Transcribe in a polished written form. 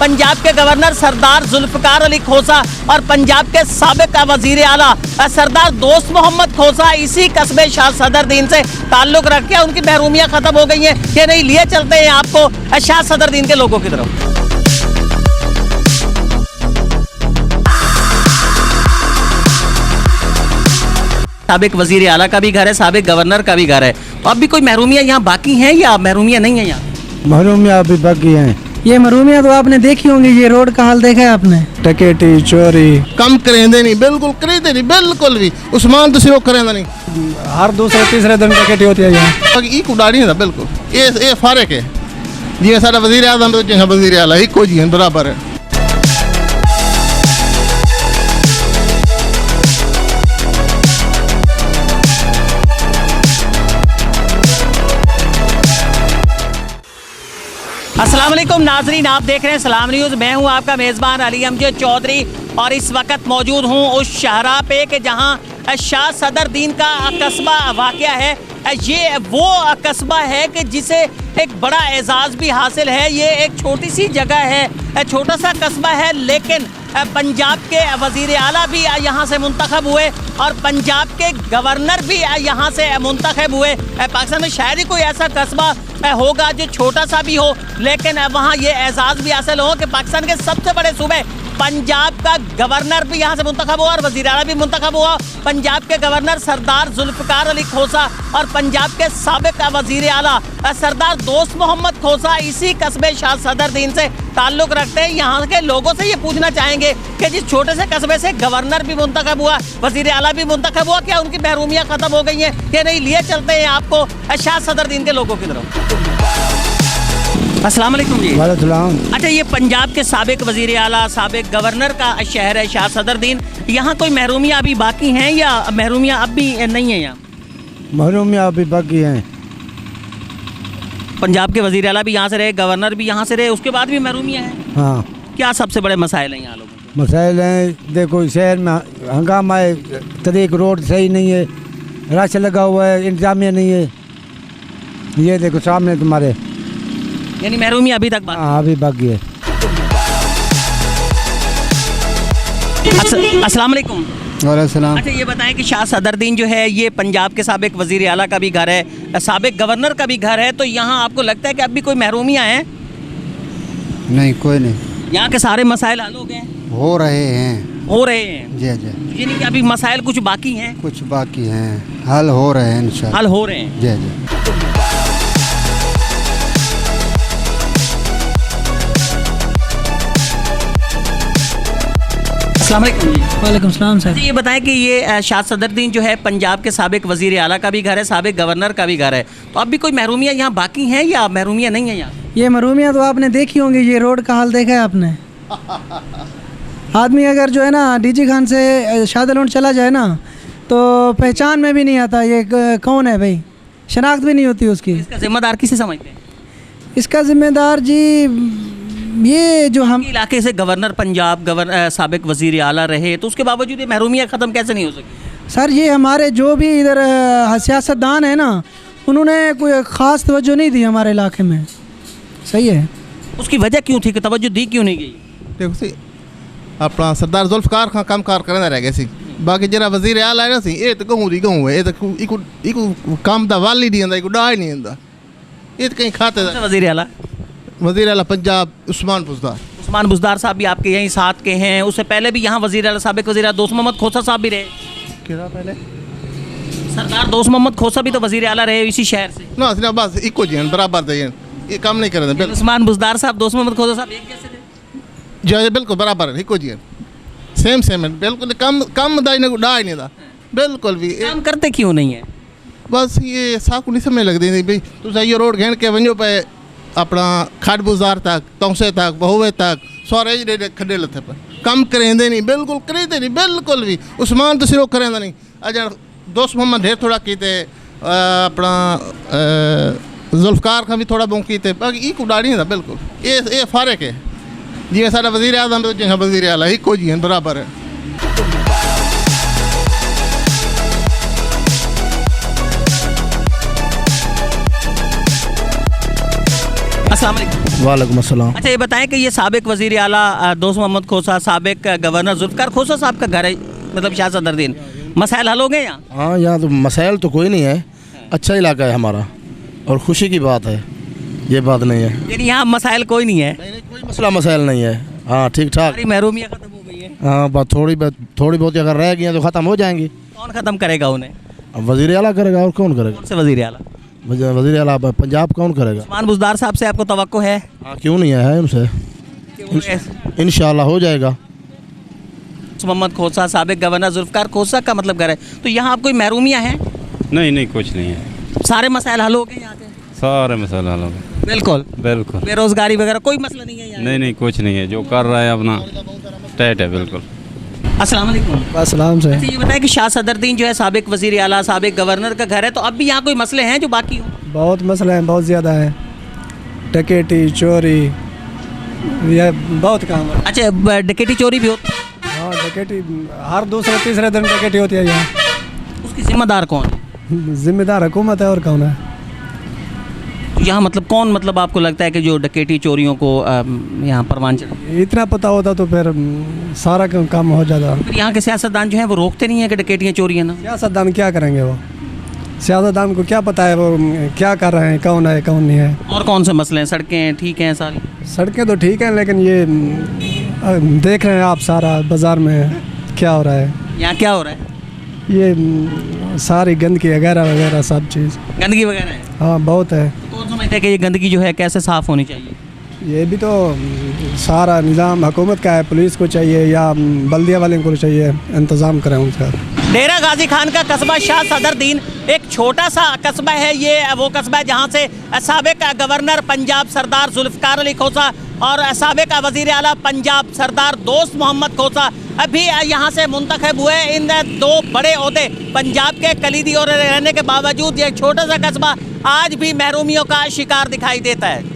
पंजाब के गवर्नर सरदार जुल्फकार अली खोसा और पंजाब के साबिक वजीर आला सरदार दोस्त मोहम्मद खोसा इसी कस्बे शाह सदरदीन से ताल्लुक रखते हैं। उनकी महरूमियां खत्म हो गई हैं कि नहीं, लिए चलते हैं आपको शाह सदरदीन के लोगों की तरफ। साबिक वजीर आला का भी घर है, साबिक गवर्नर का भी घर है, तो अब भी कोई महरूमियां यहाँ बाकी हैं या महरूमियां नहीं है यहाँ? महरूमियाँ अभी बाकी हैं। ये महरूमियाँ तो आपने देखी होंगी, ये रोड का हाल देखा है आपने। टकेटी चोरी कम करेंदे नहीं, बिल्कुल करेंदे नहीं, बिल्कुल भी उस्मान तो सिर्फ करेंदा नहीं। हर दूसरे तीसरे दिन टकेटी होती है यहाँ। बाकी ई उड़ाड़ी नहीं बिल्कुल, ये फर्क है। जिवें साडा वजीर आज़म तो जिवें वजीर आला इको जी हैं, बराबर है। अस्सलाम वालेकुम नाजरीन, आप देख रहे हैं सलाम न्यूज़। मैं हूं आपका मेज़बान अली अमजद चौधरी और इस वक्त मौजूद हूं उस शाहरा पे कि जहां शाह सदरदीन का कस्बा वाक़या है। ये वो कस्बा है कि जिसे एक बड़ा एजाज़ भी हासिल है। ये एक छोटी सी जगह है, छोटा सा कस्बा है, लेकिन पंजाब के वज़ीर आला भी यहाँ से मुंतखब हुए और पंजाब के गवर्नर भी यहाँ से मुंतखब हुए। पाकिस्तान में शायद ही कोई ऐसा कस्बा होगा जो छोटा सा भी हो, लेकिन वहाँ ये एजाज़ भी हासिल हो कि पाकिस्तान के सबसे बड़े सूबे पंजाब का गवर्नर भी यहाँ से मुंतखब हुआ और वज़ीर आला भी मुंतखब हुआ। पंजाब के गवर्नर सरदार जुल्फकार अली खोसा और पंजाब के साबिक वज़ीर आला सरदार दोस्त मोहम्मद खोसा इसी कस्बे शाह सदरदीन से ताल्लुक़ रखते हैं। यहाँ के लोगों से ये पूछना चाहेंगे कि जिस छोटे से कस्बे से गवर्नर भी मुंतखब हुआ, वज़ीर आला भी मुंतखब हुआ, क्या उनकी महरूमियाँ ख़त्म हो गई हैं कि नहीं, लिए चलते हैं आपको शाह सदरदीन के लोगों की तरफ। अस्सलाम वालेकुम जी। वालेकुम। अच्छा, ये पंजाब के साबिक वज़ीर आला साबिक गवर्नर का शहर है शाह सदरदीन। यहाँ कोई महरूमियाँ अभी बाकी हैं या महरूमियाँ अब भी नहीं हैं यहाँ? महरूमियाँ अभी बाकी हैं। पंजाब के वज़ीर आला भी यहाँ से रहे, गवर्नर भी यहाँ से रहे, उसके बाद भी महरूमियाँ हैं। हाँ, क्या सबसे बड़े मसाइल हैं यहाँ लोगों के? मसाइल हैं, देखो शहर में हंगामा है, तरीक रोड सही नहीं है, रश लगा हुआ है, इंतजामिया नहीं है। ये देखो सामने तुम्हारे। यानी महरूमियाँ अभी तक बाकी? हाँ, अभी बाकी है। अस्सलाम वालेकुम। वालेकुम। अच्छा, ये बताएं कि शाह सदरदीन जो है ये पंजाब के साबिक वज़ीर आला का भी घर है, साबिक गवर्नर का भी घर है, तो यहाँ आपको लगता है कि अब भी कोई महरूमियाँ हैं? नहीं, कोई नहीं। यहाँ के सारे मसाइल हल हो गए? हो रहे हैं। हो रहे हैं जी जी। यानी कि अभी मसाइल कुछ बाकी हैं? कुछ बाकी हैं, हल हो रहे हैं इंशाल्लाह। हल हो रहे हैं। जी जी। अस्सलाम वालेकुम जी। वालेकुम सलाम सर। ये बताएं कि ये शाह सदरदीन जो है पंजाब के साबिक वज़ीर आला का भी घर है, साबिक गवर्नर का भी घर है, तो अब भी कोई महरूमियाँ यहाँ बाकी हैं या महरूमियाँ नहीं हैं यहाँ? ये महरूमियाँ तो आपने देखी होंगी, ये रोड का हाल देखा है आपने। आदमी अगर जो है ना डीजी खान से शाहदलून चला जाए ना तो पहचान में भी नहीं आता ये कौन है भाई, शनाख्त भी नहीं होती उसकी। इसका जिम्मेदार किसे समझते हैं? इसका जिम्मेदार जी ये जो हम इलाके से गवर्नर पंजाब साबिक वज़ीर आला रहे, तो उसके बावजूद ये महरूमियाँ ख़त्म कैसे नहीं हो सकी? सर, ये हमारे जो भी इधर सियासतदान है ना, उन्होंने कोई ख़ास तवज्जो नहीं दी हमारे इलाके में। सही है। उसकी वजह क्यों थी कि तवज्जो दी क्यों नहीं गई? देखो सी अपना सरदार जुल्फकार खां काम कार करना रह गया सी, बाकी जरा वजीर आला है ना सी, ये तो गहूँ दी गहूँ है, ये तो इको काम दा वाल ही नहीं आंदा, इको डा ही नहीं आंदा, ये तो कहीं खाते दा। वज़ीर आला वजीर आला पंजाब उस्मान बुज़दार। उस्मान बुज़दार साहब भी आपके यहीं साथ के हैं, उससे पहले भी यहाँ वज़ीर आला साबिक वज़ीर आला दोस्त मोहम्मद खोसा साहब भी रहे। क्या पहले सरदार दोस्त मोहम्मद खोसा भी तो वज़ीर आला रहे इसी शहर से ना, सिर्फ बस इको जी बराबर दे, ये काम नहीं करे बिल्कुल। उस्मान बुज़दार साहब दोस्त मोहम्मद खोसा साहब एक जैसे थे? जो बिल्कुल बराबर है, इको जी सेम है, बिल्कुल कम दा इन्हें डा ही नहीं दा बिल्कुल भी। काम करते क्यों नहीं है? बस ये साकू नहीं समझ लगती थी भाई, तुम ये रोड घेन के वजो पे अपना खाट बुजार तक, तौसे तक, बहुवे तक सारे ही खड्डे लथे पर कम करेंदे नहीं, बिल्कुल करेंदे नहीं, बिल्कुल भी। उस्मान तो सिर्फ करेंदा नहीं, अजर दोस्त मोहम्मद ढेर थोड़ा कीते, अपना जुल्फकार का भी थोड़ा बहुत कीते, बाकी एक उड़ाड़ी नहीं था बिल्कुल। ये फर्क है। जिवें साडा वज़ीर आज़म तो जिवें वज़ीर आला इको जी हैं, बराबर है। अस्सलाम वालेकुम। वालेकुम अस्सलाम। अच्छा ये बताएं कि ये साबिक वज़ीर आला दोस्त मोहम्मद खोसा, साबिक गवर्नर जुल्फ़िकार खोसा साहब का घर है, मतलब शाह सदरुद्दीन, मसाइल हल हो गए यहाँ? हाँ, यहाँ तो मसाइल तो कोई नहीं है, अच्छा इलाका है हमारा और खुशी की बात है, ये बात नहीं है। यानी यहाँ मसाइल कोई नहीं है? नहीं, कोई मसाइल नहीं है। हाँ, ठीक ठाक। सारी महरूमियाँ ख़त्म हो गई है? हाँ, बस थोड़ी बहुत अगर रह गई हैं तो ख़त्म हो जाएंगी। कौन ख़त्म करेगा उन्हें? अब वज़ीर आला करेगा और कौन करेगा? कौन से वज़ीर आला? वज़ीर आला पंजाब कौन करेगा? उस्मान बुज़दार साहब से आपको तवक्को है? हाँ, क्यों नहीं है उनसे, इंशाल्लाह हो जाएगा। मोहम्मद खोसा, साबिक गवर्नर जुल्फ़िकार खोसा का मतलब घर है, तो यहाँ आप कोई महरूमियाँ हैं? नहीं कुछ नहीं है, सारे मसाइल हल हो गए यहाँ के? सारे मसाला हल हो गए। बिल्कुल बिल्कुल। बेरोजगारी वगैरह कोई मसला नहीं है यहाँ? नहीं कुछ नहीं है, जो कर रहा है अपना टाइट है बिल्कुल। अस्सलाम वालेकुम। अस्सलाम से। अच्छा ये बताएं कि शाह सदरुद्दीन जो है साबिक वज़ीर आला, साबिक गवर्नर का घर है, तो अब भी यहाँ कोई मसले हैं जो बाकी हो? बहुत मसले हैं, बहुत ज़्यादा है, डकैती, चोरी, ये बहुत काम है। अच्छा डकैती चोरी भी होती है? हाँ, डकैती हर दूसरे तीसरे दिन डकैती होती है यहाँ। उसकी जिम्मेदार कौन है? जिम्मेदार हुकूमत है और कौन है? यहाँ मतलब कौन, मतलब आपको लगता है कि जो डकैती चोरियों को यहाँ परवान चढ़ा? इतना पता होता तो फिर सारा काम हो जाता। फिर यहाँ के सियासतदान जो हैं वो रोकते नहीं हैं कि डकैतियाँ चोरियाँ ना? सियासतदान क्या करेंगे, वो सियासतदान को क्या पता है वो क्या कर रहे हैं, कौन है कौन नहीं है। और कौन से मसले हैं? सड़कें ठीक हैं सारी? सड़कें तो ठीक हैं, लेकिन ये देख रहे हैं आप सारा बाज़ार में क्या हो रहा है। यहाँ क्या हो रहा है? ये सारी गंदगी वगैरह सब चीज़। गंदगी वगैरह है? हाँ, बहुत है। तो कौन समझता है कि ये गंदगी जो है कैसे साफ़ होनी चाहिए? ये भी तो सारा निज़ाम हुकूमत का है, पुलिस को चाहिए या बल्दिया वाले को चाहिए, इंतज़ाम करें उसका। डेरा गाजी खान का कस्बा शाह सदरुद्दीन एक छोटा सा कस्बा है। ये वो कस्बा है जहाँ से साबिक गवर्नर पंजाब सरदार जुल्फ़िकार अली खोसा और साबिक वज़ीर आला पंजाब सरदार दोस्त मोहम्मद खोसा अभी यहाँ से मुंतखब हुए। इन दो बड़े ओहदे पंजाब के कलीदी और रहने के बावजूद ये छोटा सा कस्बा आज भी महरूमियों का शिकार दिखाई देता है।